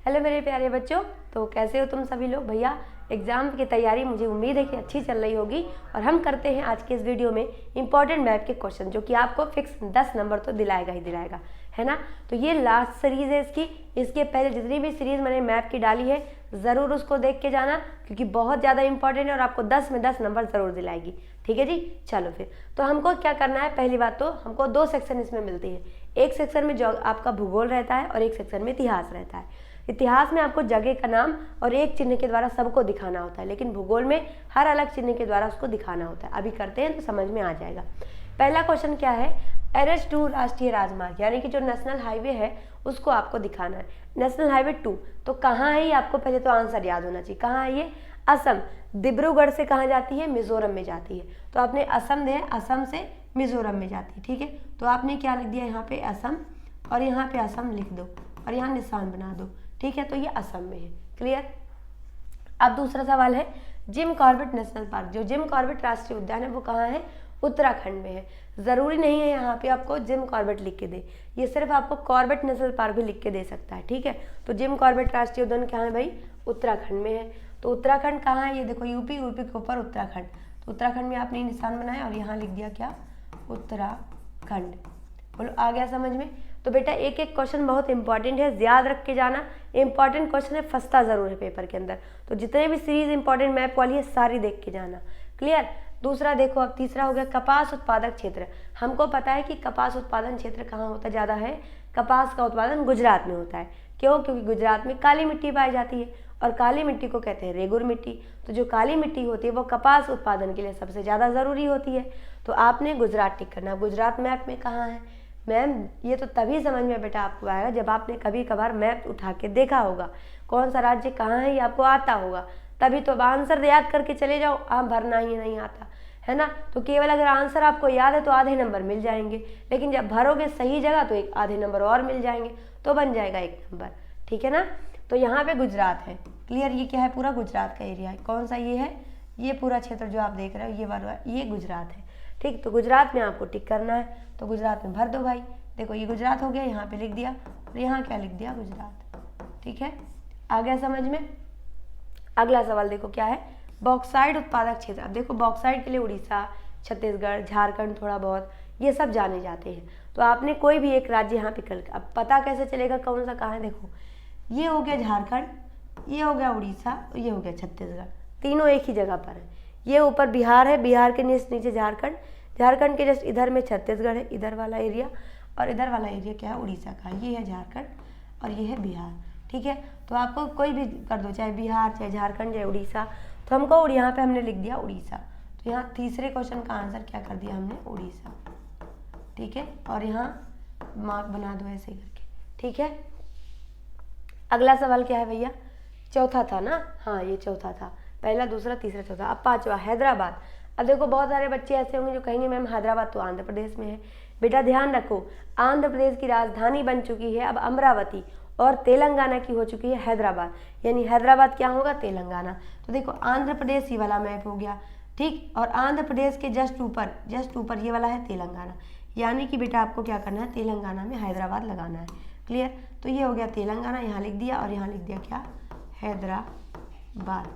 Hello मेरे प्यारे बच्चों, तो कैसे हो तुम सभी लोग। भैया एग्ज़ाम की तैयारी मुझे उम्मीद है कि अच्छी चल रही होगी और हम करते हैं आज के इस वीडियो में इंपॉर्टेंट मैथ के क्वेश्चन जो कि आपको फिक्स 10 नंबर तो दिलाएगा ही दिलाएगा, है ना। तो ये लास्ट सीरीज़ है इसके पहले जितनी भी सीरीज़ मैंने मैथ की डाली है ज़रूर उसको देख के जाना, क्योंकि बहुत ज़्यादा इंपॉर्टेंट है और आपको 10 में 10 नंबर ज़रूर दिलाएगी। ठीक है जी, चलो फिर तो हमको क्या करना है। पहली बात तो हमको 2 सेक्शन इसमें मिलती है। एक सेक्शन में जो आपका भूगोल रहता है और एक सेक्शन में इतिहास रहता है। इतिहास में आपको जगह का नाम और एक चिन्ह के द्वारा सबको दिखाना होता है, लेकिन भूगोल में हर अलग चिन्ह के द्वारा उसको दिखाना होता है। अभी करते हैं तो समझ में आ जाएगा। पहला क्वेश्चन क्या है, NH2 राष्ट्रीय राजमार्ग यानी कि जो नेशनल हाईवे है उसको आपको दिखाना है। नेशनल हाईवे 2 तो कहाँ है ये आपको पहले तो आंसर याद होना चाहिए। कहाँ है ये? असम। डिब्रूगढ़ से कहाँ जाती है? मिजोरम में जाती है। तो आपने असम दे, असम से मिजोरम में जाती है। ठीक है, तो आपने क्या लिख दिया यहाँ पे असम और यहाँ पे असम लिख दो और यहाँ निशान बना दो। ठीक है, तो ये असम में है। क्लियर। अब दूसरा सवाल है जिम कॉर्बेट नेशनल पार्क। जो जिम कॉर्बेट राष्ट्रीय उद्यान है वो कहाँ है? उत्तराखंड में है। ज़रूरी नहीं है यहाँ पे आपको जिम कॉर्बेट लिख के दे, ये सिर्फ आपको कॉर्बेट नेशनल पार्क भी लिख के दे सकता है। ठीक है, तो जिम कॉर्बेट राष्ट्रीय उद्यान कहाँ है भाई? उत्तराखंड में है। तो उत्तराखंड कहाँ है? ये देखो यूपी के ऊपर उत्तराखंड। तो उत्तराखंड में आपने निशान बनाया और यहाँ लिख दिया क्या? उत्तराखंड। बोलो आ गया समझ में। तो बेटा एक एक क्वेश्चन बहुत इंपॉर्टेंट है, याद रख के जाना। इंपॉर्टेंट क्वेश्चन है, फंसता जरूर है पेपर के अंदर। तो जितने भी सीरीज इंपॉर्टेंट मैप वाली है सारी देख के जाना। क्लियर। दूसरा देखो, अब तीसरा हो गया कपास उत्पादक क्षेत्र। हमको पता है कि कपास उत्पादन क्षेत्र कहाँ होता ज़्यादा है? कपास का उत्पादन गुजरात में होता है। क्यों? क्योंकि गुजरात में काली मिट्टी पाई जाती है और काली मिट्टी को कहते हैं रेगुर मिट्टी। तो जो काली मिट्टी होती है वो कपास उत्पादन के लिए सबसे ज़्यादा ज़रूरी होती है। तो आपने गुजरात टिक करना। गुजरात मैप में कहाँ है? मैम ये तो तभी समझ में बेटा आपको आएगा जब आपने कभी कभार मैप उठा के देखा होगा, कौन सा राज्य कहाँ है ये आपको आता होगा। तभी तो आंसर याद करके चले जाओ, आप भरना ही नहीं आता है ना। तो केवल अगर आंसर आपको याद है तो आधे नंबर मिल जाएंगे, लेकिन जब भरोगे सही जगह तो एक आधे नंबर और मिल जाएंगे, तो बन जाएगा 1 नंबर। ठीक है ना। तो यहाँ पे गुजरात है। क्लियर। ये क्या है? पूरा गुजरात का एरिया है। कौन सा ये है? ये पूरा क्षेत्र जो आप देख रहे हो ये वाला, ये गुजरात है। ठीक, तो गुजरात में आपको टिक करना है। तो गुजरात में भर दो भाई। देखो ये गुजरात हो गया, यहाँ पे लिख दिया और यहाँ क्या लिख दिया? गुजरात। ठीक है, आ गया समझ में। अगला सवाल देखो क्या है, बॉक्साइड उत्पादक क्षेत्र। अब देखो बॉक्साइड के लिए उड़ीसा, छत्तीसगढ़, झारखंड थोड़ा बहुत ये सब जाने जाते हैं। तो आपने कोई भी एक राज्य यहाँ पे कर, अब पता कैसे चलेगा कौन सा कहाँ है? देखो ये हो गया झारखंड, ये हो गया उड़ीसा, ये हो गया छत्तीसगढ़, तीनों एक ही जगह पर है। ये ऊपर बिहार है, बिहार के नीचे झारखंड, झारखंड के जस्ट इधर में छत्तीसगढ़ है, इधर वाला एरिया, और इधर वाला एरिया क्या है? उड़ीसा का। ये है झारखंड और ये है बिहार। ठीक है, तो आपको कोई भी कर दो, चाहे बिहार, चाहे झारखंड, चाहे उड़ीसा। तो हमको और यहाँ पे हमने लिख दिया उड़ीसा। तो यहाँ तीसरे क्वेश्चन का आंसर क्या कर दिया हमने? उड़ीसा। ठीक है, और यहाँ मार्क बना दो ऐसे करके। ठीक है, अगला सवाल क्या है भैया? चौथा था ना? हाँ ये चौथा था, पहला दूसरा तीसरा चौथा। अब पांचवा हैदराबाद। अब देखो बहुत सारे बच्चे ऐसे होंगे जो कहेंगे मैम हैदराबाद तो आंध्र प्रदेश में है। बेटा ध्यान रखो, आंध्र प्रदेश की राजधानी बन चुकी है अब अमरावती, और तेलंगाना की हो चुकी है हैदराबाद, यानी हैदराबाद क्या होगा? तेलंगाना। तो देखो आंध्र प्रदेश ये वाला मैप हो गया। ठीक, और आंध्र प्रदेश के जस्ट ऊपर ये वाला है तेलंगाना, यानी कि बेटा आपको क्या करना है? तेलंगाना में हैदराबाद लगाना है। क्लियर। तो ये हो गया तेलंगाना, यहाँ लिख दिया और यहाँ लिख दिया क्या? हैदराबाद।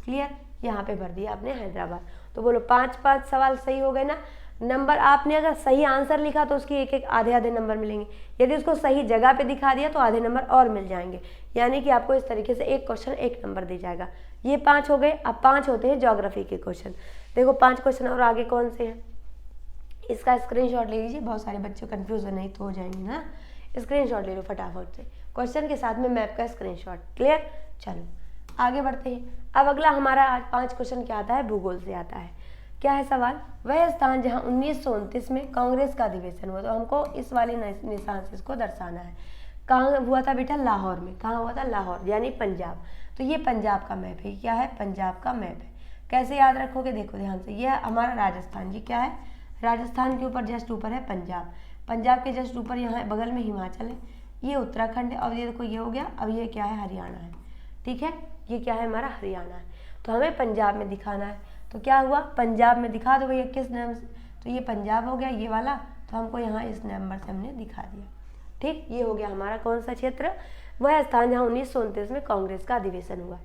क्लियर, यहाँ पे भर दिया आपने हैदराबाद। तो बोलो 5 सवाल सही हो गए ना। नंबर आपने अगर सही आंसर लिखा तो उसकी एक आधे नंबर मिलेंगे, यदि उसको सही जगह पे दिखा दिया तो आधे नंबर और मिल जाएंगे, यानी कि आपको इस तरीके से एक क्वेश्चन 1 नंबर दे जाएगा। ये 5 हो गए। अब 5 होते हैं ज्योग्राफी के क्वेश्चन। देखो 5 क्वेश्चन और आगे कौन से हैं, इसका स्क्रीनशॉट ले लीजिए। बहुत सारे बच्चे कंफ्यूज नहीं तो हो जाएंगे ना, स्क्रीनशॉट ले लो फटाफट से, क्वेश्चन के साथ में मैप का स्क्रीनशॉट। क्लियर। चलो आगे बढ़ते हैं। अब अगला हमारा आज 5 क्वेश्चन क्या आता है? भूगोल से आता है। क्या है सवाल? वह स्थान जहां 1929 में कांग्रेस का अधिवेशन हुआ। तो हमको इस वाले निशान से इसको दर्शाना है। कहाँ हुआ था बेटा? लाहौर में। कहाँ हुआ था? लाहौर, यानी पंजाब। तो ये पंजाब का मैप है। क्या है? पंजाब का मैप है। कैसे याद रखोगे? देखो ध्यान से, ये हमारा राजस्थान। ये क्या है? राजस्थान के ऊपर जस्ट ऊपर है पंजाब, पंजाब के जस्ट ऊपर यहाँ बगल में हिमाचल है, ये उत्तराखंड है, और ये देखो ये हो गया। अब ये क्या है? हरियाणा है। ठीक है, ये क्या है? हमारा हरियाणा है। तो हमें पंजाब में दिखाना है। तो क्या हुआ? पंजाब में दिखा दो भैया किस नाम से? तो ये पंजाब हो गया ये वाला, तो हमको यहाँ इस नंबर से हमने दिखा दिया। ठीक, ये हो गया हमारा कौन सा क्षेत्र? वह स्थान जहाँ 1929 में कांग्रेस का अधिवेशन हुआ।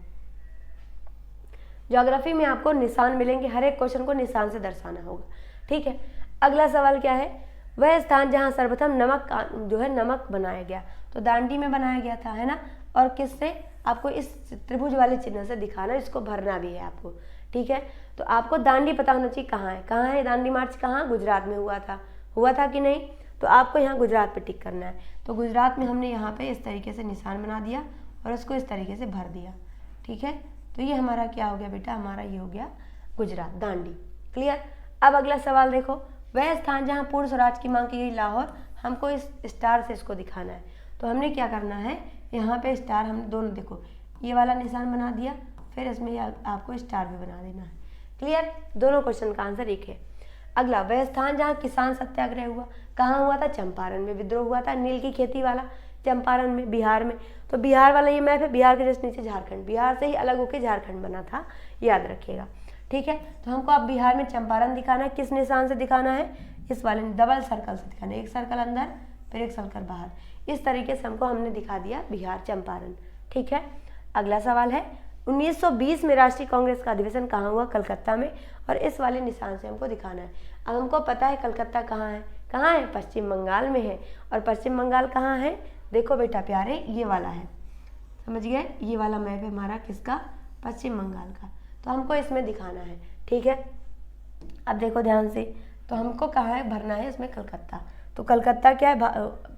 ज्योग्राफी में आपको निशान मिलेंगे, हर एक क्वेश्चन को निशान से दर्शाना होगा, ठीक है। अगला सवाल क्या है, वह स्थान जहाँ सर्वप्रथम नमक बनाया गया, तो दांडी में बनाया गया था, है ना। और किससे, आपको इस त्रिभुज वाले चिन्ह से दिखाना, इसको भरना भी है आपको, ठीक है। तो आपको दांडी पता होना चाहिए कहाँ है दांडी मार्च, कहाँ, गुजरात में हुआ था कि नहीं, तो आपको यहाँ गुजरात पे टिक करना है। तो गुजरात में हमने यहाँ पे इस तरीके से निशान बना दिया और उसको इस तरीके से भर दिया, ठीक है। तो ये हमारा क्या हो गया बेटा, हमारा ये हो गया गुजरात, दांडी, क्लियर। अब अगला सवाल देखो, वह स्थान जहाँ पूर्ण स्वराज की मांग की गई, लाहौर, हमको इस स्टार से इसको दिखाना है। तो हमने क्या करना है, यहाँ पे स्टार हम दोनों, देखो ये वाला निशान बना दिया, फिर इसमें आपको स्टार भी बना देना है, क्लियर। दोनों क्वेश्चन का आंसर एक है। अगला, वह स्थान जहाँ किसान सत्याग्रह हुआ, कहाँ हुआ था, चंपारण में विद्रोह हुआ था, नील की खेती वाला, चंपारण में, बिहार में। तो बिहार वाला ये मैप है, बिहार के जस्ट नीचे झारखंड, बिहार से ही अलग होकर झारखंड बना था, याद रखिएगा, ठीक है। तो हमको अब बिहार में चंपारण दिखाना है, किस निशान से दिखाना है, इस वाले डबल सर्कल से दिखाना है, एक सर्कल अंदर फिर एक सर्कल बाहर, इस तरीके से हमने दिखा दिया बिहार चंपारण, ठीक है। अगला सवाल है, 1920 में राष्ट्रीय कांग्रेस का अधिवेशन कहाँ हुआ, कलकत्ता में, और इस वाले निशान से हमको दिखाना है। अब हमको पता है कलकत्ता कहाँ है, पश्चिम बंगाल में है। और पश्चिम बंगाल कहाँ है, देखो बेटा प्यारे, ये वाला है, समझ गए, ये वाला मैप है हमारा किसका, पश्चिम बंगाल का। तो हमको इसमें दिखाना है, ठीक है। अब देखो ध्यान से, तो हमको कहाँ है, भरना है इसमें कलकत्ता। तो कलकत्ता क्या है,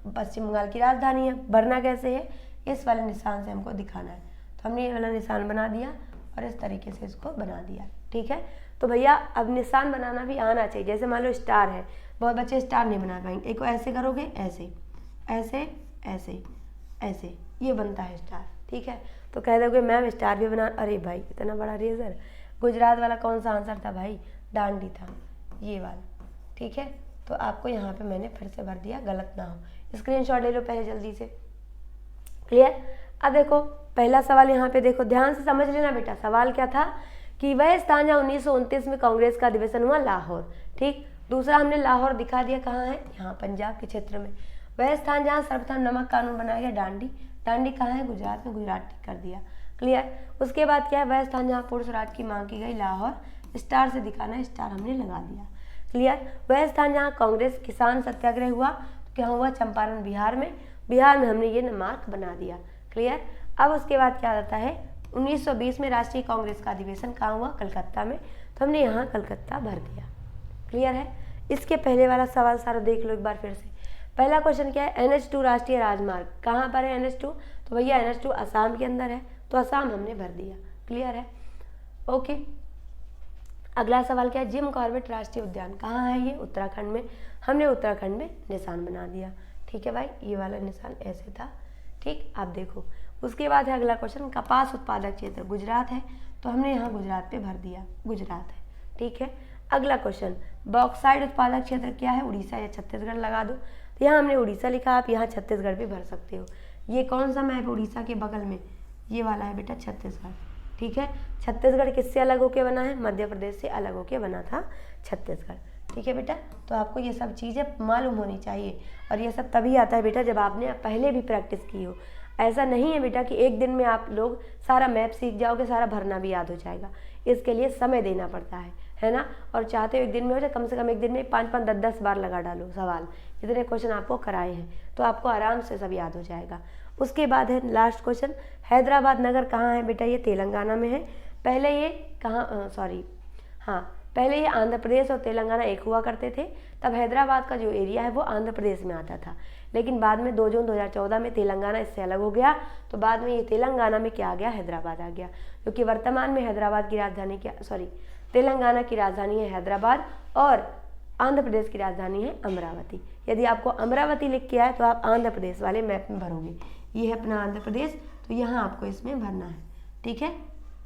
पश्चिम बंगाल की राजधानी है। भरना कैसे है, इस वाले निशान से हमको दिखाना है। तो हमने ये वाला निशान बना दिया और इस तरीके से इसको बना दिया, ठीक है। तो भैया अब निशान बनाना भी आना चाहिए। जैसे मान लो स्टार है, बहुत बच्चे स्टार नहीं बना पाएंगे, एक को ऐसे करोगे, ऐसे ऐसे ऐसे ऐसे, ये बनता है स्टार, ठीक है। तो कह दोगे मैम स्टार भी बना, अरे भाई इतना बड़ा रेजर। गुजरात वाला कौन सा आंसर था भाई, दांडी था, ये वाला, ठीक है। तो आपको यहाँ पे मैंने फिर से भर दिया, गलत ना हो, स्क्रीनशॉट ले लो पहले जल्दी से, क्लियर। अब देखो पहला सवाल यहाँ पे देखो, ध्यान से समझ लेना बेटा। सवाल क्या था कि वह स्थान जहाँ 1929 में कांग्रेस का अधिवेशन हुआ, लाहौर, ठीक। दूसरा हमने लाहौर दिखा दिया, कहाँ है, यहाँ पंजाब के क्षेत्र में। वह स्थान जहाँ सर्वप्रथम नमक कानून बनाया गया, दांडी, दांडी कहाँ है, गुजरात में, गुजरात टिक कर दिया, क्लियर। उसके बाद क्या है, वह स्थान जहाँ पूर्ण स्वराज की मांग की गई, लाहौर, स्टार से दिखाना है, स्टार हमने लगा दिया, क्लियर। वह स्थान जहाँ कांग्रेस किसान सत्याग्रह हुआ, तो क्या हुआ, चंपारण, बिहार में, बिहार में हमने ये मार्क बना दिया, क्लियर। अब उसके बाद क्या आता है, 1920 में राष्ट्रीय कांग्रेस का अधिवेशन कहाँ हुआ, कलकत्ता में, तो हमने यहाँ कलकत्ता भर दिया, क्लियर है। इसके पहले वाला सवाल सारा देख लो एक बार फिर से। पहला क्वेश्चन क्या है, NH2 राष्ट्रीय राजमार्ग कहाँ पर है, NH2, तो भैया NH2 असम के अंदर है, तो असम हमने भर दिया, क्लियर है, ओके। अगला सवाल क्या है, जिम कॉर्बेट राष्ट्रीय उद्यान कहाँ है, ये उत्तराखंड में, हमने उत्तराखंड में निशान बना दिया, ठीक है भाई, ये वाला निशान ऐसे था, ठीक। आप देखो उसके बाद है अगला क्वेश्चन, कपास उत्पादक क्षेत्र गुजरात है, तो हमने यहाँ गुजरात पे भर दिया, गुजरात है, ठीक है। अगला क्वेश्चन, बॉक्साइड उत्पादक क्षेत्र क्या है, उड़ीसा या छत्तीसगढ़ लगा दो, तो यहाँ हमने उड़ीसा लिखा, आप यहाँ छत्तीसगढ़ भी भर सकते हो। ये कौन सा मैप, उड़ीसा के बगल में ये वाला है बेटा, छत्तीसगढ़, ठीक है। छत्तीसगढ़ किससे अलग होके बना है, मध्य प्रदेश से अलग होके बना था छत्तीसगढ़, ठीक है बेटा। तो आपको ये सब चीज़ें मालूम होनी चाहिए, और ये सब तभी आता है बेटा जब आपने पहले भी प्रैक्टिस की हो। ऐसा नहीं है बेटा कि एक दिन में आप लोग सारा मैप सीख जाओगे, सारा भरना भी याद हो जाएगा, इसके लिए समय देना पड़ता है ना। और चाहते हो एक दिन में हो जाए, कम से कम एक दिन में 5-5, 10-10 बार लगा डालो सवाल, जितने क्वेश्चन आपको कराए हैं, तो आपको आराम से सब याद हो जाएगा। उसके बाद है लास्ट क्वेश्चन, हैदराबाद नगर कहाँ है बेटा, ये तेलंगाना में है। पहले ये पहले ये आंध्र प्रदेश और तेलंगाना एक हुआ करते थे, तब हैदराबाद का जो एरिया है वो आंध्र प्रदेश में आता था, लेकिन बाद में 2 जून 2014 में तेलंगाना इससे अलग हो गया, तो बाद में ये तेलंगाना में क्या आ गया, हैदराबाद आ गया, क्योंकि वर्तमान में हैदराबाद की राजधानी तेलंगाना की राजधानी है हैदराबाद और आंध्र प्रदेश की राजधानी है अमरावती। यदि आपको अमरावती लिख के आए तो आप आंध्र प्रदेश वाले मैप में भरोगे, ये है अपना आंध्र प्रदेश, तो यहाँ आपको इसमें भरना है, ठीक है,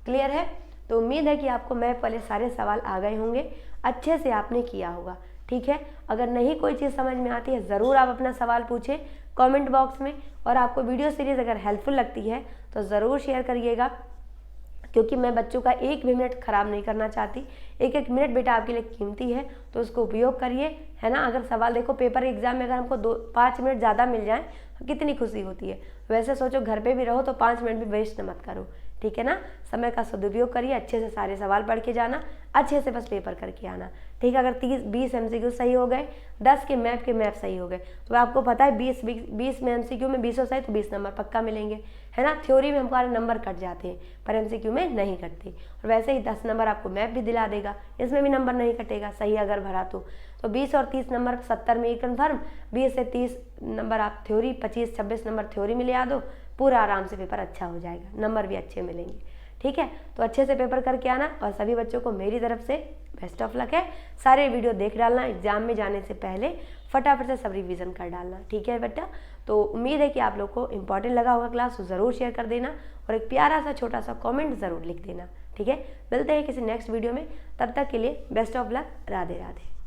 क्लियर है। तो उम्मीद है कि आपको मैप वाले सारे सवाल आ गए होंगे, अच्छे से आपने किया होगा, ठीक है। अगर नहीं कोई चीज़ समझ में आती है ज़रूर आप अपना सवाल पूछें कमेंट बॉक्स में, और आपको वीडियो सीरीज़ अगर हेल्पफुल लगती है तो ज़रूर शेयर करिएगा, क्योंकि मैं बच्चों का एक भी मिनट ख़राब नहीं करना चाहती। एक मिनट बेटा आपके लिए कीमती है, तो उसको उपयोग करिए, है ना। अगर सवाल देखो पेपर एग्जाम में अगर हमको 5 मिनट ज़्यादा मिल जाए तो कितनी खुशी होती है। वैसे सोचो घर पे भी रहो तो 5 मिनट भी वेस्ट मत करो, ठीक है ना। समय का सदुपयोग करिए, अच्छे से सारे सवाल पढ़ के जाना, अच्छे से बस पेपर करके आना, ठीक है। अगर 30-20 MCQ सही हो गए, 10 के मैप सही हो गए, तो आपको पता है 20 में MCQ में 20 सही तो 20 नंबर पक्का मिलेंगे, है ना। थ्योरी में हमारे नंबर कट जाते हैं पर MCQ में नहीं कटते। और वैसे ही 10 नंबर आपको मैप भी दिला देगा, इसमें भी नंबर नहीं कटेगा सही अगर भरा तो 20 और 30 नंबर 70 में ही कन्फर्म। 20 से 30 नंबर आप थ्योरी, 25-26 नंबर थ्योरी में ले आ दो, पूरा आराम से पेपर अच्छा हो जाएगा, नंबर भी अच्छे मिलेंगे, ठीक है। तो अच्छे से पेपर करके आना और सभी बच्चों को मेरी तरफ से बेस्ट ऑफ लक है। सारे वीडियो देख डालना, एग्जाम में जाने से पहले फटाफट से सब रिवीजन कर डालना, ठीक है बेटा। तो उम्मीद है कि आप लोग को इंपॉर्टेंट लगा होगा क्लास, तो ज़रूर शेयर कर देना और एक प्यारा सा छोटा सा कमेंट ज़रूर लिख देना, ठीक है। मिलते हैं किसी नेक्स्ट वीडियो में, तब तक के लिए best of luck, Radhe Radhe.